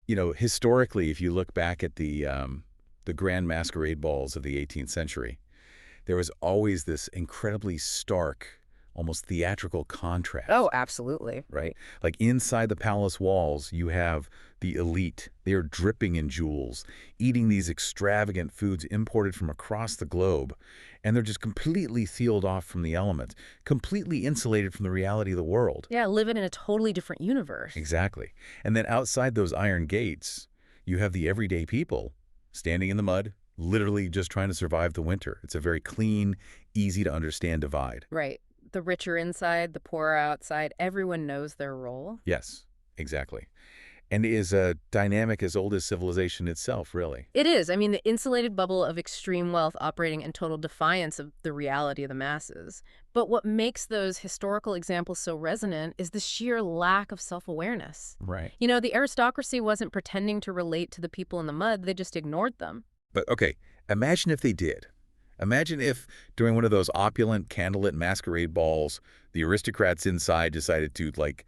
Historically, if you look back at the grand masquerade balls of the 18th century, there was always this incredibly stark, almost theatrical Oh, contrast, absolutely. right? Right. Like inside the palace walls, you have the elite. They are dripping in jewels, eating these extravagant foods imported from across the globe, and they're just completely sealed off from the elements, completely insulated from the reality of the world. Yeah, living in a totally different universe. Exactly. And then outside those iron gates, you have the everyday people standing in the mud, literally just trying to survive the winter. It's a very clean, easy to understand divide. Right. The rich are inside, the poor are outside. Everyone knows their role. Yes, exactly. And is a dynamic as old as civilization itself, really. It is. I mean, the insulated bubble of extreme wealth operating in total defiance of the reality of the masses. But what makes those historical examples so resonant is the sheer lack of self-awareness. Right. The aristocracy wasn't pretending to relate to the people in the mud, they just ignored them. But okay, imagine if they did. Imagine if during one of those opulent candlelit masquerade balls, the aristocrats inside decided to, like,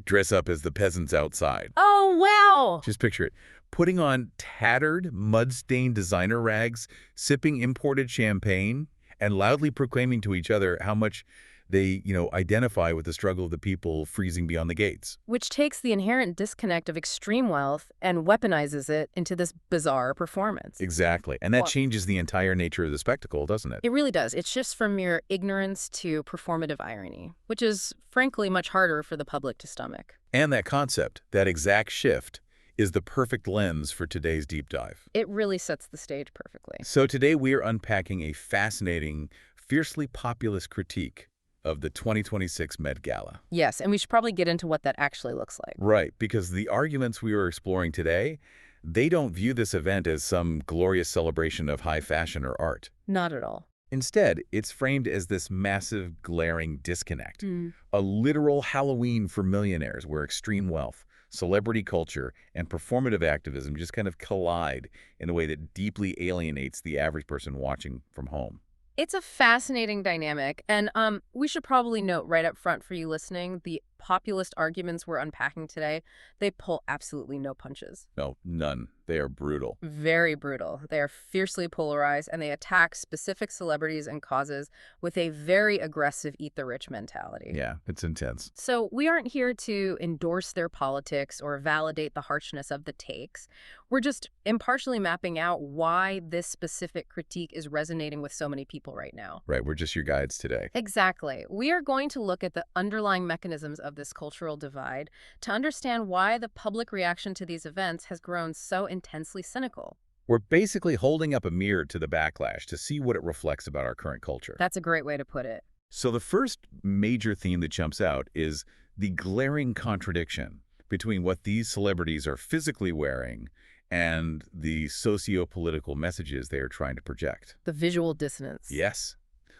dress up as the peasants outside. Oh, wow! Just picture it. Putting on tattered, mud-stained designer rags, sipping imported champagne, and loudly proclaiming to each other how much they, identify with the struggle of the people freezing beyond the gates. Which takes the inherent disconnect of extreme wealth and weaponizes it into this bizarre performance. Exactly. And that Well, changes the entire nature of the spectacle, doesn't it? it really does. It shifts from mere ignorance to performative irony, which is, frankly, much harder for the public to stomach. And that concept, that exact shift, is the perfect lens for today's deep dive. It really sets the stage perfectly. So today we are unpacking a fascinating, fiercely populist critique of the 2026 Met Gala. Yes, and we should probably get into what that actually looks like. Right, because the arguments we were exploring today, they don't view this event as some glorious celebration of high fashion or art. Not at all. Instead, it's framed as this massive, glaring disconnect, Mm. a literal Halloween for millionaires where extreme wealth, celebrity culture, and performative activism just kind of collide in a way that deeply alienates the average person watching from home. It's a fascinating dynamic, and we should probably note right up front for you listening, the populist arguments we're unpacking today, they pull absolutely no punches. No, none. They are brutal. Very brutal. They are fiercely polarized, and they attack specific celebrities and causes with a very aggressive eat-the-rich mentality. Yeah, it's intense. So we aren't here to endorse their politics or validate the harshness of the takes. We're just impartially mapping out why this specific critique is resonating with so many people right now. Right, we're just your guides today. Exactly. We are going to look at the underlying mechanisms of this cultural divide to understand why the public reaction to these events has grown so intensely cynical. We're basically holding up a mirror to the backlash to see what it reflects about our current culture. That's a great way to put it. So the first major theme that jumps out is the glaring contradiction between what these celebrities are physically wearing and the socio-political messages they are trying to project. The visual dissonance. Yes.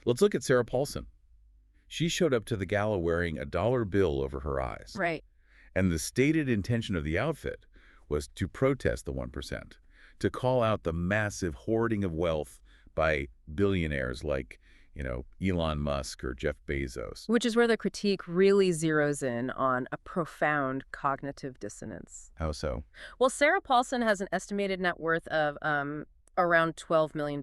Let's look at Sarah Paulson. She showed up to the gala wearing a dollar bill over her eyes. Right. And the stated intention of the outfit was to protest the 1%, to call out the massive hoarding of wealth by billionaires like, Elon Musk or Jeff Bezos. Which is where the critique really zeroes in on a profound cognitive dissonance. How so? Well, Sarah Paulson has an estimated net worth of around $12 million.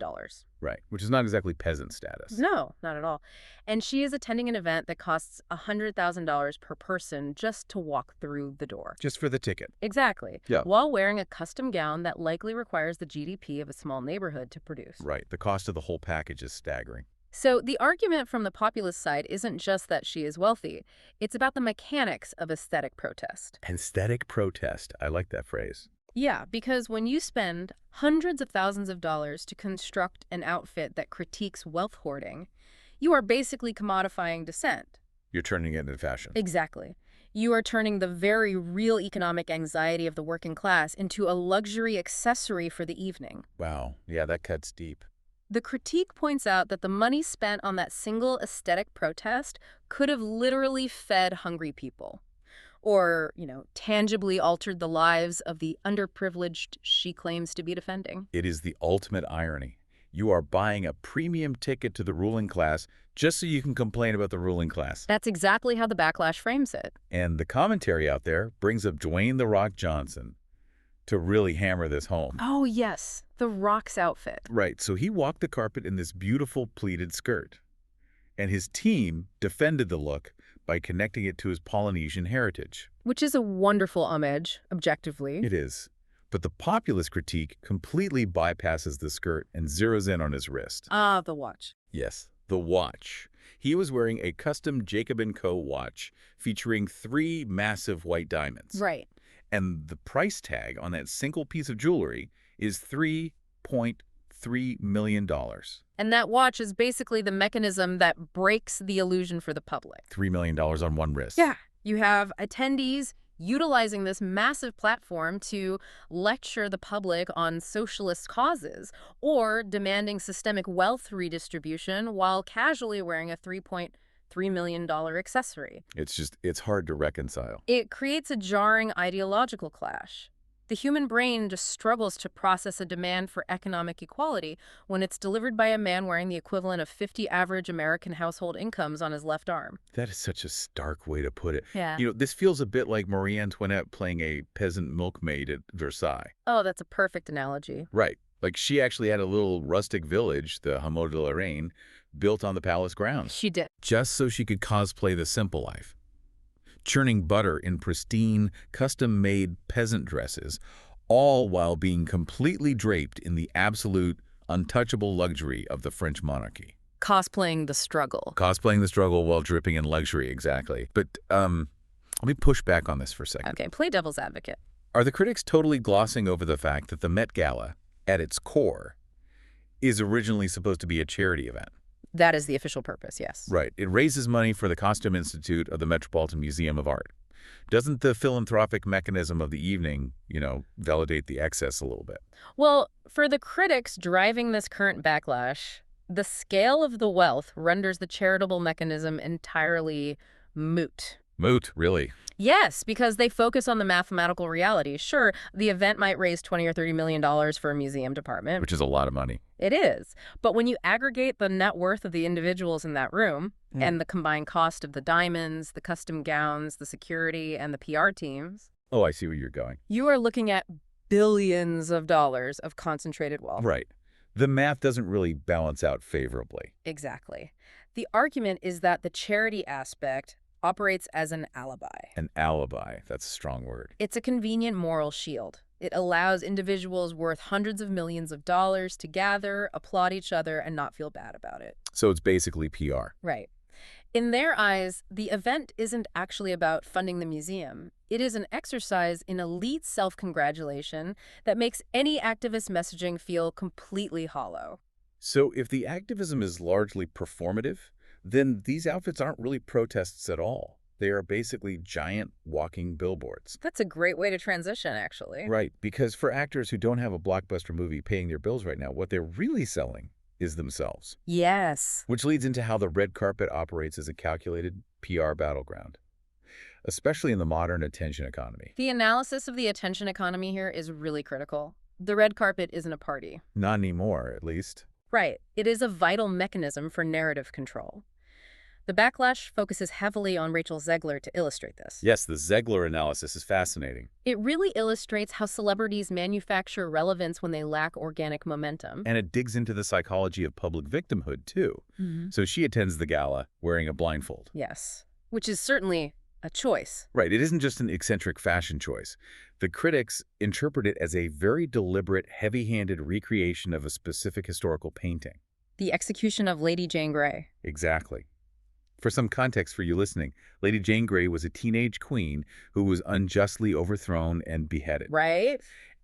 Right, which is not exactly peasant status. No, not at all. And she is attending an event that costs $100,000 per person just to walk through the door. Just for the ticket. Exactly. Yeah. While wearing a custom gown that likely requires the GDP of a small neighborhood to produce. Right, the cost of the whole package is staggering. So the argument from the populist side isn't just that she is wealthy. It's about the mechanics of aesthetic protest. Aesthetic protest. I like that phrase. Yeah, because when you spend hundreds of thousands of dollars to construct an outfit that critiques wealth hoarding, you are basically commodifying dissent. You're turning it into fashion. Exactly. You are turning the very real economic anxiety of the working class into a luxury accessory for the evening. Wow. Yeah, that cuts deep. The critique points out that the money spent on that single aesthetic protest could have literally fed hungry people. Or, tangibly altered the lives of the underprivileged she claims to be defending. It is the ultimate irony. You are buying a premium ticket to the ruling class just so you can complain about the ruling class. That's exactly how the backlash frames it. And the commentary out there brings up Dwayne "The Rock" Johnson, to really hammer this home. Oh, yes, the Rock's outfit. Right, so he walked the carpet in this beautiful pleated skirt. And his team defended the look by connecting it to his Polynesian heritage. Which is a wonderful homage, objectively. It is. But the populist critique completely bypasses the skirt and zeroes in on his wrist. Ah, the watch. Yes, the watch. He was wearing a custom Jacob & Co. watch featuring 3 massive white diamonds. Right. And the price tag on that single piece of jewelry is $3.3 million. And that watch is basically the mechanism that breaks the illusion for the public. $3 million on one wrist. Yeah. You have attendees utilizing this massive platform to lecture the public on socialist causes or demanding systemic wealth redistribution while casually wearing a $3.3 million accessory. It's hard to reconcile. It creates a jarring ideological clash. The human brain just struggles to process a demand for economic equality when it's delivered by a man wearing the equivalent of 50 average American household incomes on his left arm. That is such a stark way to put it. Yeah. This feels a bit like Marie Antoinette playing a peasant milkmaid at Versailles. Oh, that's a perfect analogy. Right. Like she actually had a little rustic village, the Hameau de la Reine, built on the palace grounds. She did. Just so she could cosplay the simple life. Churning butter in pristine, custom-made peasant dresses, all while being completely draped in the absolute, untouchable luxury of the French monarchy. Cosplaying the struggle. Cosplaying the struggle while dripping in luxury, exactly. But let me push back on this for a second. Okay, play devil's advocate. Are the critics totally glossing over the fact that the Met Gala, at its core, is originally supposed to be a charity event? That is the official purpose, yes. Right. It raises money for the Costume Institute of the Metropolitan Museum of Art. Doesn't the philanthropic mechanism of the evening, validate the excess a little bit? Well, for the critics driving this current backlash, the scale of the wealth renders the charitable mechanism entirely moot. Moot, really? Yes, because they focus on the mathematical reality. Sure, the event might raise $20 or $30 million for a museum department. Which is a lot of money. It is. But when you aggregate the net worth of the individuals in that room and the combined cost of the diamonds, the custom gowns, the security, and the PR teams... Oh, I see where you're going. You are looking at billions of dollars of concentrated wealth. Right. The math doesn't really balance out favorably. Exactly. The argument is that the charity aspect operates as an alibi. An alibi. That's a strong word. It's a convenient moral shield. It allows individuals worth hundreds of millions of dollars to gather, applaud each other, and not feel bad about it. So it's basically PR. Right. In their eyes, the event isn't actually about funding the museum. It is an exercise in elite self-congratulation that makes any activist messaging feel completely hollow. So if the activism is largely performative, then these outfits aren't really protests at all. They are basically giant walking billboards. That's a great way to transition, actually. Right, because for actors who don't have a blockbuster movie paying their bills right now, what they're really selling is themselves. Yes. Which leads into how the red carpet operates as a calculated PR battleground, especially in the modern attention economy. The analysis of the attention economy here is really critical. The red carpet isn't a party. Not anymore, at least. Right. It is a vital mechanism for narrative control. The backlash focuses heavily on Rachel Zegler to illustrate this. Yes, the Zegler analysis is fascinating. It really illustrates how celebrities manufacture relevance when they lack organic momentum. And it digs into the psychology of public victimhood, too. So she attends the gala wearing a blindfold. Yes, which is certainly a choice. Right, it isn't just an eccentric fashion choice. The critics interpret it as a very deliberate, heavy-handed recreation of a specific historical painting. The execution of Lady Jane Grey. Exactly. For some context for you listening, Lady Jane Grey was a teenage queen who was unjustly overthrown and beheaded. Right?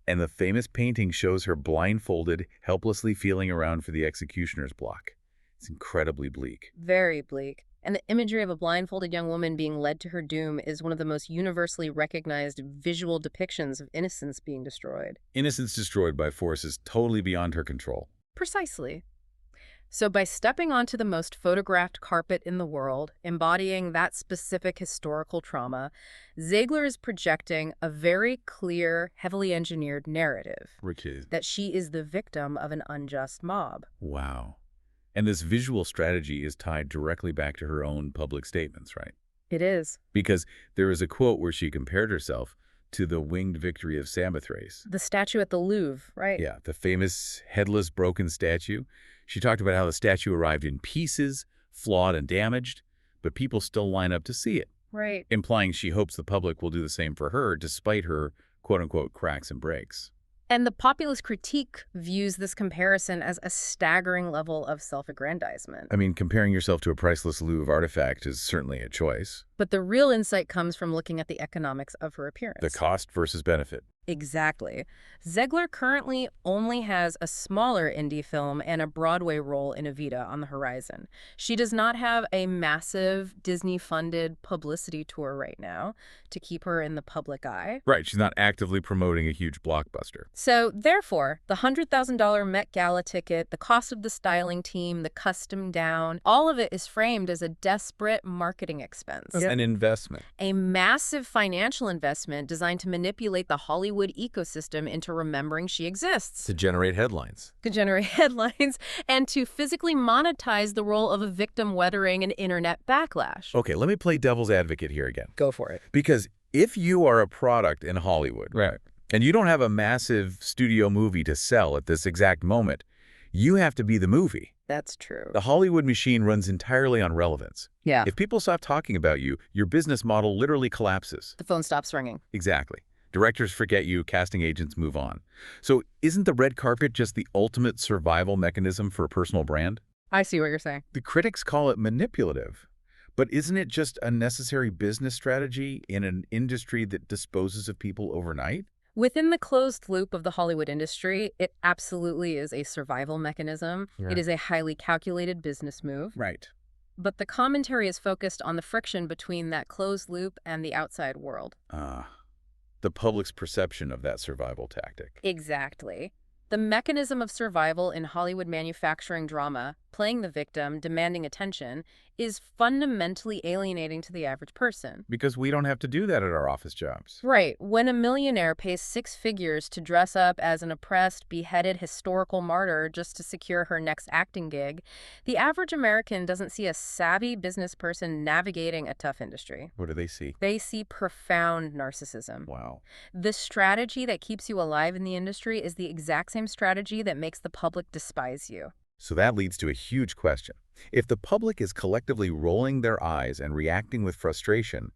And the famous painting shows her blindfolded, helplessly feeling around for the executioner's block. It's incredibly bleak. Very bleak. And the imagery of a blindfolded young woman being led to her doom is one of the most universally recognized visual depictions of innocence being destroyed. Innocence destroyed by forces totally beyond her control. Precisely. So by stepping onto the most photographed carpet in the world, embodying that specific historical trauma, Zegler is projecting a very clear, heavily engineered narrative that she is the victim of an unjust mob. Wow. And this visual strategy is tied directly back to her own public statements, right? It is. Because there is a quote where she compared herself to the winged victory of Samothrace. The statue at the Louvre, right? Yeah, the famous headless broken statue. She talked about how the statue arrived in pieces, flawed and damaged, but people still line up to see it, Right. implying she hopes the public will do the same for her despite her quote-unquote cracks and breaks. And the populist critique views this comparison as a staggering level of self-aggrandizement. I mean, comparing yourself to a priceless Louvre artifact is certainly a choice. But the real insight comes from looking at the economics of her appearance. The cost versus benefit. Exactly. Zegler currently only has a smaller indie film and a Broadway role in Evita on the horizon. She does not have a massive Disney-funded publicity tour right now to keep her in the public eye. Right, she's not actively promoting a huge blockbuster. So, therefore, the $100,000 Met Gala ticket, the cost of the styling team, the custom gown, all of it is framed as a desperate marketing expense. An investment. A massive financial investment designed to manipulate the Hollywood ecosystem into remembering she exists. To generate headlines. To generate headlines and to physically monetize the role of a victim weathering an internet backlash. Okay, let me play devil's advocate here again. Go for it. Because if you are a product in Hollywood, Right, and you don't have a massive studio movie to sell at this exact moment, you have to be the movie. that's true. The Hollywood machine runs entirely on relevance. Yeah. If people stop talking about you, your business model literally collapses. The phone stops ringing. Exactly. Directors forget you, casting agents move on. So isn't the red carpet just the ultimate survival mechanism for a personal brand? I see what you're saying. The critics call it manipulative. But isn't it just a necessary business strategy in an industry that disposes of people overnight? Within the closed loop of the Hollywood industry, it absolutely is a survival mechanism. Yeah. It is a highly calculated business move. Right. But the commentary is focused on the friction between that closed loop and the outside world. The public's perception of that survival tactic. Exactly. The mechanism of survival in Hollywood manufacturing drama, playing the victim, demanding attention, is fundamentally alienating to the average person. Because we don't have to do that at our office jobs. Right. When a millionaire pays 6 figures to dress up as an oppressed, beheaded historical martyr just to secure her next acting gig, the average American doesn't see a savvy business person navigating a tough industry. What do they see? They see profound narcissism. Wow. The strategy that keeps you alive in the industry is the exact same strategy that makes the public despise you. So that leads to a huge question. If the public is collectively rolling their eyes and reacting with frustration,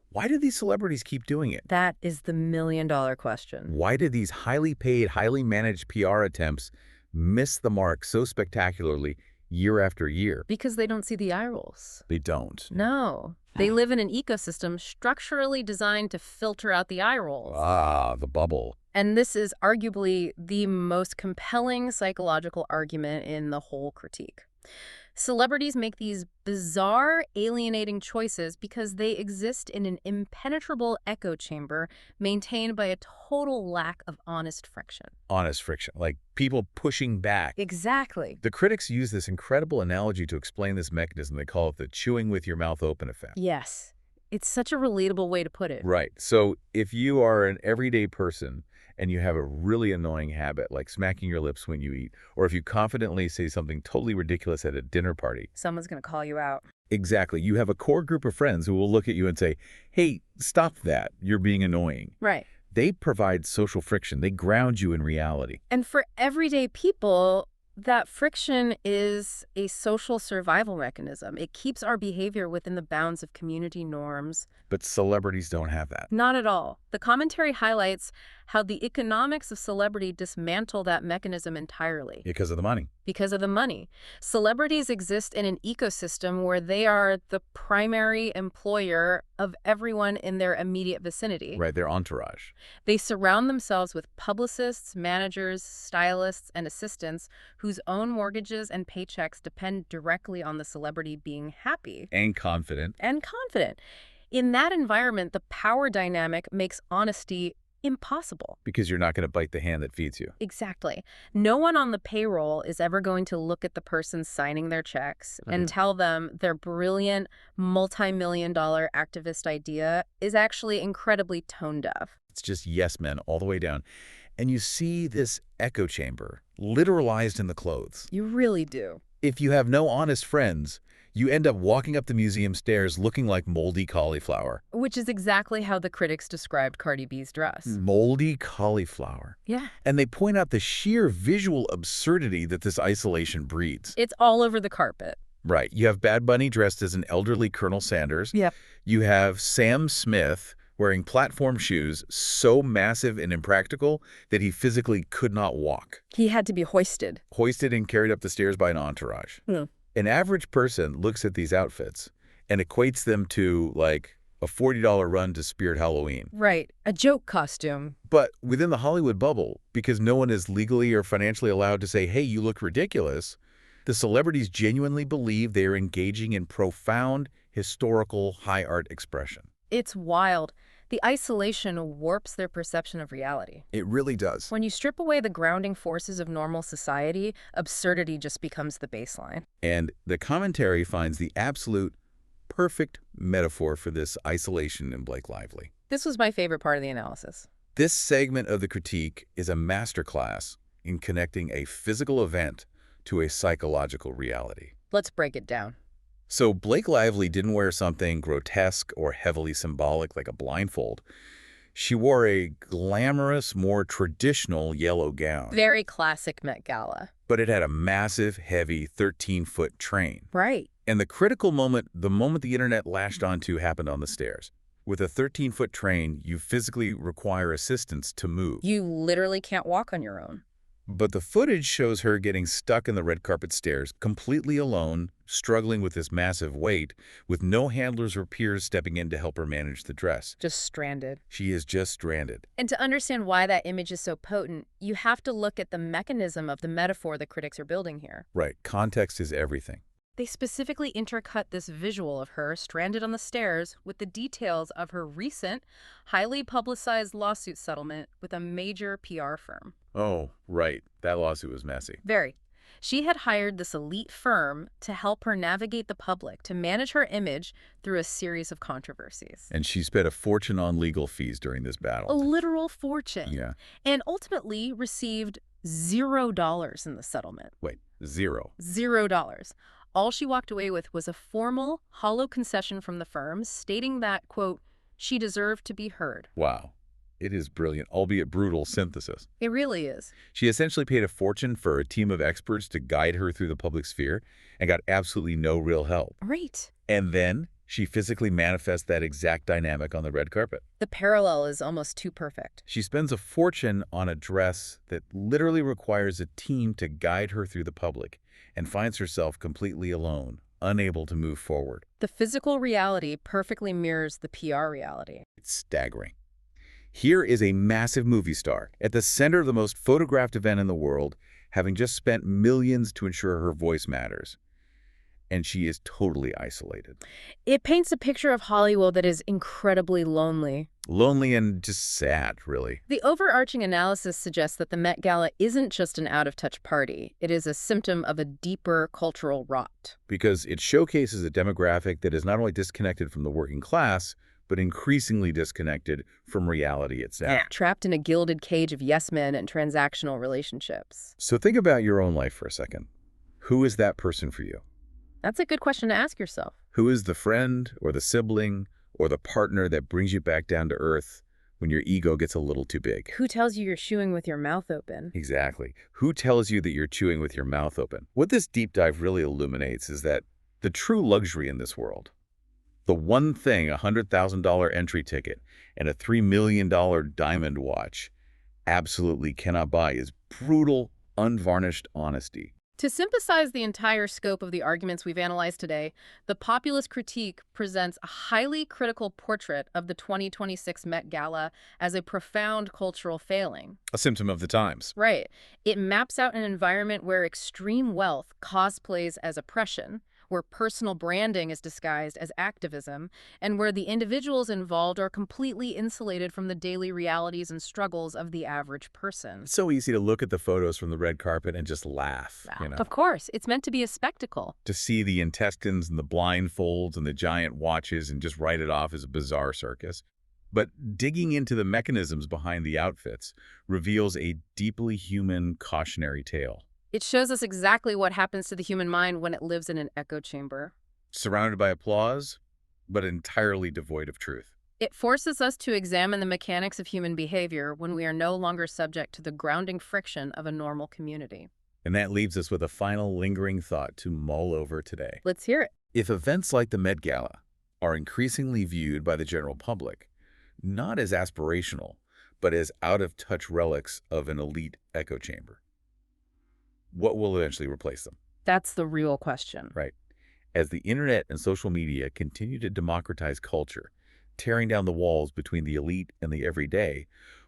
why do these celebrities keep doing it? That is the million-dollar question. Why do these highly paid, highly managed PR attempts miss the mark so spectacularly year after year? Because they don't see the eye rolls. They don't. No. They live in an ecosystem structurally designed to filter out the eye rolls. The bubble. And this is arguably the most compelling psychological argument in the whole critique. Celebrities make these bizarre, alienating choices because they exist in an impenetrable echo chamber maintained by a total lack of honest friction. Honest friction, like people pushing back. Exactly. The critics use this incredible analogy to explain this mechanism. They call it the chewing with your mouth open effect. Yes. It's such a relatable way to put it. Right. So if you are an everyday person and you have a really annoying habit like smacking your lips when you eat, or if you confidently say something totally ridiculous at a dinner party. Someone's going to call you out. Exactly. You have a core group of friends who will look at you and say, hey, stop that. You're being annoying. Right. They provide social friction. They ground you in reality. And for everyday people, that friction is a social survival mechanism. It keeps our behavior within the bounds of community norms. But celebrities don't have that. Not at all. The commentary highlights how the economics of celebrity dismantle that mechanism entirely. Because of the money. Because of the money. Celebrities exist in an ecosystem where they are the primary employer of everyone in their immediate vicinity. Right, their entourage. They surround themselves with publicists, managers, stylists, and assistants whose own mortgages and paychecks depend directly on the celebrity being happy. And confident. And confident. In that environment, the power dynamic makes honesty impossible. Because you're not going to bite the hand that feeds you. Exactly. No one on the payroll is ever going to look at the person signing their checks and tell them their brilliant multi-million-dollar activist idea is actually incredibly tone deaf. It's just yes men all the way down. And you see this echo chamber literalized in the clothes. You really do. If you have no honest friends, you end up walking up the museum stairs looking like moldy cauliflower. Which is exactly how the critics described Cardi B's dress. Moldy cauliflower. Yeah. And they point out the sheer visual absurdity that this isolation breeds. It's all over the carpet. Right. You have Bad Bunny dressed as an elderly Colonel Sanders. Yep. You have Sam Smith wearing platform shoes so massive and impractical that he physically could not walk. He had to be hoisted. Hoisted and carried up the stairs by an entourage. An average person looks at these outfits and equates them to, like, a $40 run to Spirit Halloween. Right. A joke costume. But within the Hollywood bubble, because no one is legally or financially allowed to say, hey, you look ridiculous, the celebrities genuinely believe they are engaging in profound, historical, high art expression. It's wild. The isolation warps their perception of reality. It really does. When you strip away the grounding forces of normal society, absurdity just becomes the baseline. And the commentary finds the absolute perfect metaphor for this isolation in Blake Lively. This was my favorite part of the analysis. This segment of the critique is a masterclass in connecting a physical event to a psychological reality. Let's break it down. So Blake Lively didn't wear something grotesque or heavily symbolic like a blindfold. She wore a glamorous, more traditional yellow gown. Very classic Met Gala. But it had a massive, heavy 13-foot train. Right. And the critical moment, the moment the internet lashed onto, happened on the stairs. With a 13-foot train, you physically require assistance to move. You literally can't walk on your own. But the footage shows her getting stuck in the red carpet stairs, completely alone, struggling with this massive weight, with no handlers or peers stepping in to help her manage the dress. Just stranded. She is just stranded. And to understand why that image is so potent, you have to look at the mechanism of the metaphor the critics are building here. Right. Context is everything. They specifically intercut this visual of her stranded on the stairs with the details of her recent, highly publicized lawsuit settlement with a major PR firm. Oh, right. That lawsuit was messy. Very. She had hired this elite firm to help her navigate the public, to manage her image through a series of controversies. And she spent a fortune on legal fees during this A battle. literal fortune. Yeah. And ultimately received $0 in the settlement. Wait, zero. $0. All she walked away with was a formal, hollow concession from the firm stating that, quote, she deserved to be heard. Wow. It is brilliant, albeit brutal synthesis. It really is. She essentially paid a fortune for a team of experts to guide her through the public sphere and got absolutely no real help. Right. And then she physically manifests that exact dynamic on the red carpet. The parallel is almost too perfect. She spends a fortune on a dress that literally requires a team to guide her through the public and finds herself completely alone, unable to move forward. The physical reality perfectly mirrors the PR reality. It's staggering. Here is a massive movie star at the center of the most photographed event in the world, having just spent millions to ensure her voice matters. And she is totally isolated. It paints a picture of Hollywood that is incredibly lonely. Lonely and just sad, really. The overarching analysis suggests that the Met Gala isn't just an out-of-touch party. It is a symptom of a deeper cultural rot. Because it showcases a demographic that is not only disconnected from the working class, but increasingly disconnected from reality itself. Trapped in a gilded cage of yes men and transactional relationships. So think about your own life for a second. Who is that person for you? That's a good question to ask yourself. Who is the friend or the sibling or the partner that brings you back down to earth when your ego gets a little too big? Who tells you you're chewing with your mouth open? Exactly. Who tells you that you're chewing with your mouth open? What this deep dive really illuminates is that the true luxury in this world, the one thing a $100,000 entry ticket and a $3 million diamond watch absolutely cannot buy, is brutal, unvarnished honesty. To synthesize the entire scope of the arguments we've analyzed today, the populist critique presents a highly critical portrait of the 2026 Met Gala as a profound cultural failing. A symptom of the times. Right. It maps out an environment where extreme wealth cosplays as oppression, where personal branding is disguised as activism, and where the individuals involved are completely insulated from the daily realities and struggles of the average person. It's so easy to look at the photos from the red carpet and just laugh, you know. Of course, it's meant to be a spectacle. To see the intestines and the blindfolds and the giant watches and just write it off as a bizarre circus. But digging into the mechanisms behind the outfits reveals a deeply human cautionary tale. It shows us exactly what happens to the human mind when it lives in an echo chamber. Surrounded by applause, but entirely devoid of truth. It forces us to examine the mechanics of human behavior when we are no longer subject to the grounding friction of a normal community. And that leaves us with a final lingering thought to mull over today. Let's hear it. If events like the Met Gala are increasingly viewed by the general public, not as aspirational, but as out-of-touch relics of an elite echo chamber, what will eventually replace them? That's the real question. Right. As the internet and social media continue to democratize culture, tearing down the walls between the elite and the everyday,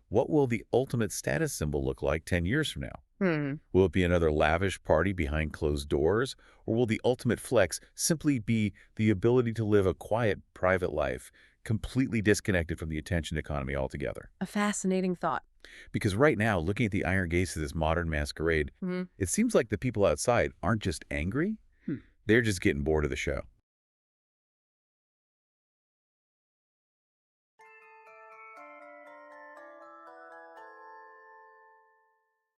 what will the ultimate status symbol look like 10 years from now? Will it be another lavish party behind closed doors, or will the ultimate flex simply be the ability to live a quiet, private life, completely disconnected from the attention economy altogether? A fascinating thought. Because right now, looking at the iron gates of this modern masquerade, it seems like the people outside aren't just angry, they're just getting bored of the show.